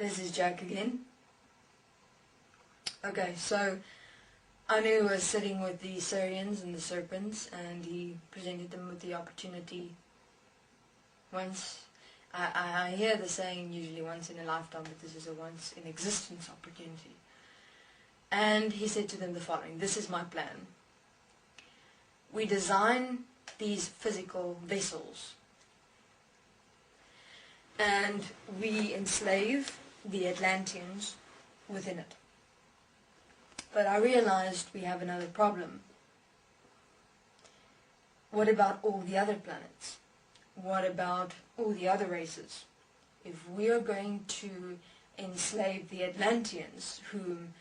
This is Jack again. Okay, so Anu was sitting with the Sirians and the serpents, and he presented them with the opportunity once. I hear the saying usually once in a lifetime, but this is a once in existence opportunity. And he said to them the following: this is my plan. We design these physical vessels, and we enslave the Atlanteans within it. But I realized we have another problem. What about all the other planets? What about all the other races? If we are going to enslave the Atlanteans, whom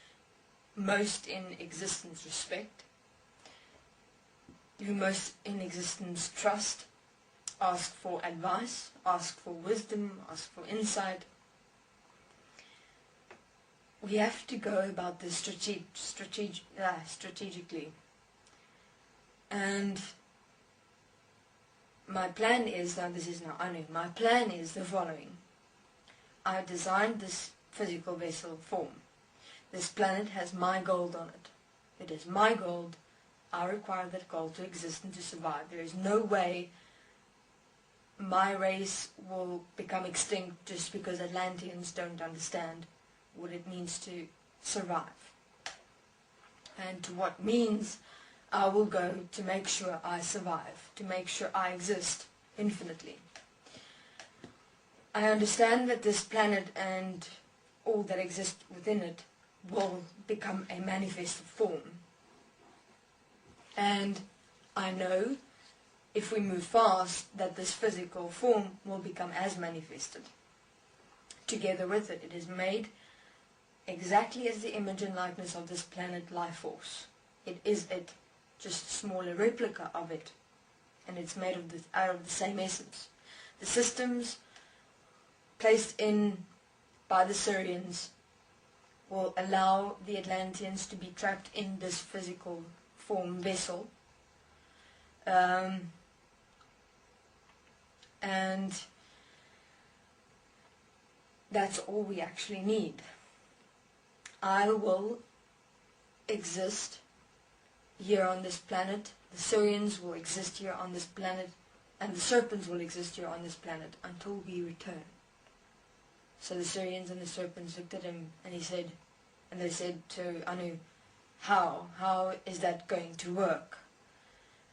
most in existence respect, who most in existence trust, ask for advice, ask for wisdom, ask for insight, we have to go about this strategically. And my plan is, now this is now Anu, my plan is the following. I designed this physical vessel form. This planet has my gold on it. It is my gold. I require that gold to exist and to survive. There is no way my race will become extinct just because Atlanteans don't understand what it means to survive. And to what means I will go to make sure I survive, to make sure I exist infinitely. I understand that this planet and all that exists within it will become a manifested form. And I know, if we move fast, that this physical form will become as manifested. Together with it, it is made exactly as the image and likeness of this planet life force. It is it, just a smaller replica of it, and it's made out of the same essence. The systems placed in by the Sirians will allow the Atlanteans to be trapped in this physical form vessel, and that's all we actually need. I will exist here on this planet, the Sirians will exist here on this planet, and the serpents will exist here on this planet until we return. So the Sirians and the serpents looked at him, and they said to Anu, how is that going to work?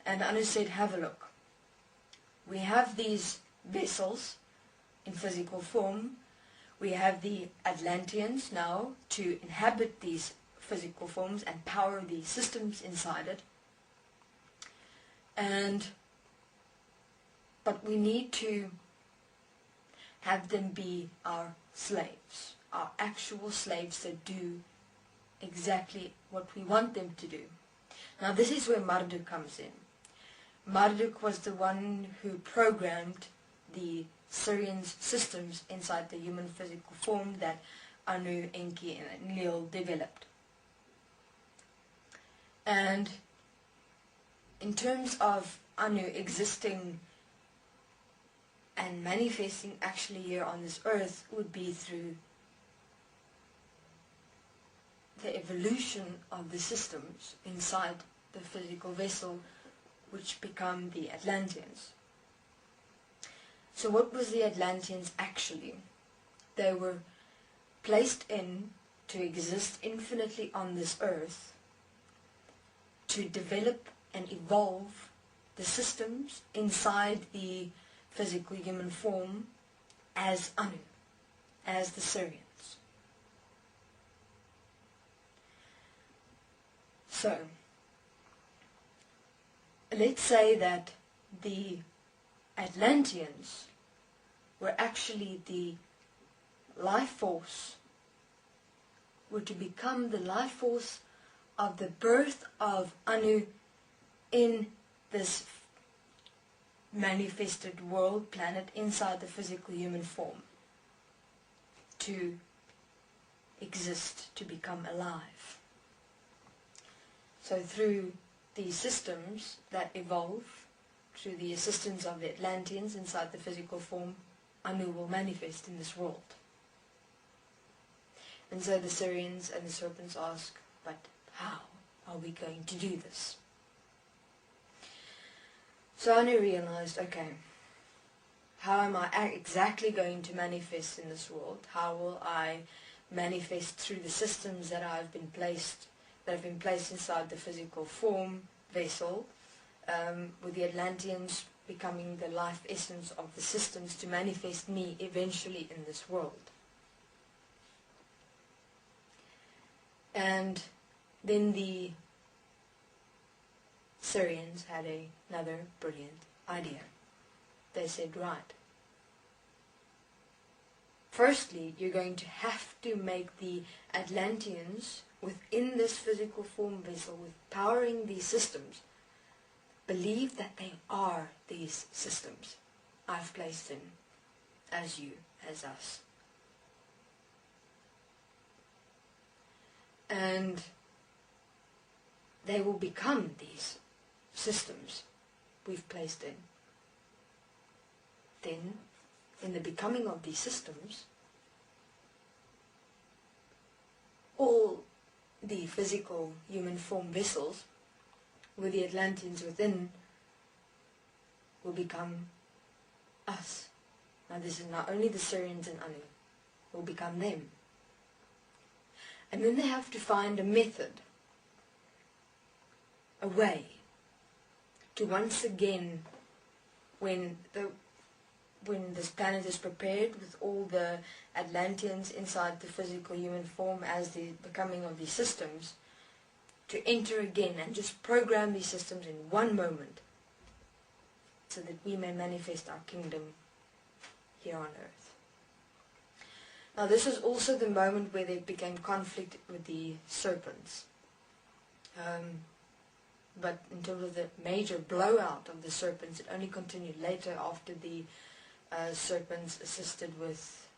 And Anu said, have a look. We have these vessels in physical form. We have the Atlanteans now to inhabit these physical forms and power the systems inside it. But we need to have them be our slaves, our actual slaves that do exactly what we want them to do. Now this is where Marduk comes in. Marduk was the one who programmed the Sirian's systems inside the human physical form that Anu, Enki and Enlil developed. And in terms of Anu existing and manifesting actually here on this earth would be through the evolution of the systems inside the physical vessel, which become the Atlanteans. So what was the Atlanteans actually? They were placed in to exist infinitely on this earth, to develop and evolve the systems inside the physical human form as Anu, as the Sirians. So, let's say that the Atlanteans were actually the life force, were to become the life force of the birth of Anu in this manifested world, planet, inside the physical human form, to exist, to become alive. So through these systems that evolve, through the assistance of the Atlanteans inside the physical form, Anu will manifest in this world. And so the Sirians and the serpents ask, but how are we going to do this? So Anu realized, okay, how am I exactly going to manifest in this world? How will I manifest through the systems that have been placed inside the physical form vessel, with the Atlanteans becoming the life essence of the systems to manifest me eventually in this world. And then the Sirians had another brilliant idea. They said, right, firstly, you're going to have to make the Atlanteans within this physical form vessel, with powering these systems, believe that they are these systems I've placed in, as you, as us. And they will become these systems we've placed in. Then, in the becoming of these systems, all the physical human form vessels with the Atlanteans within will become us. Now this is not only the Sirians and Anu, will become them. And then they have to find a method, a way, to once again, when this planet is prepared with all the Atlanteans inside the physical human form as the becoming of these systems, to enter again and just program these systems in one moment so that we may manifest our kingdom here on earth. Now this is also the moment where there became conflict with the serpents. But in terms of the major blowout of the serpents, it only continued later after the serpents assisted with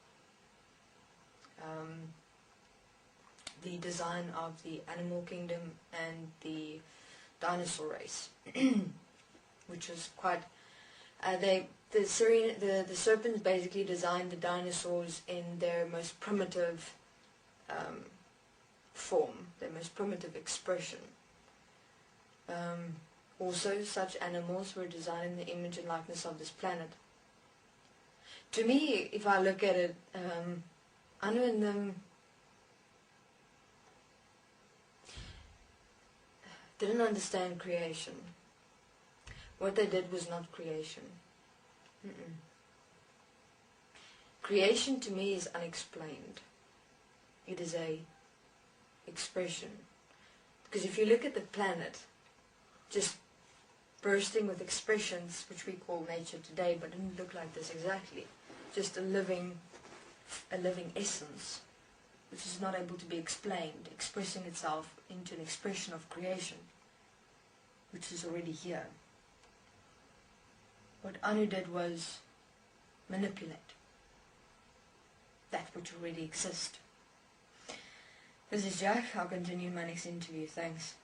the design of the animal kingdom and the dinosaur race, which was quite. The serpents basically designed the dinosaurs in their most primitive form, their most primitive expression. Also, such animals were designed in the image and likeness of this planet. To me, if I look at it, Anu and them didn't understand creation. What they did was not creation. Creation to me is unexplained. It is a expression. Because if you look at the planet, just bursting with expressions, which we call nature today, but didn't look like this exactly. Just a living essence, which is not able to be explained, expressing itself into an expression of creation, which is already here. What Anu did was manipulate that which already exists. This is Jack. I'll continue in my next interview. Thanks.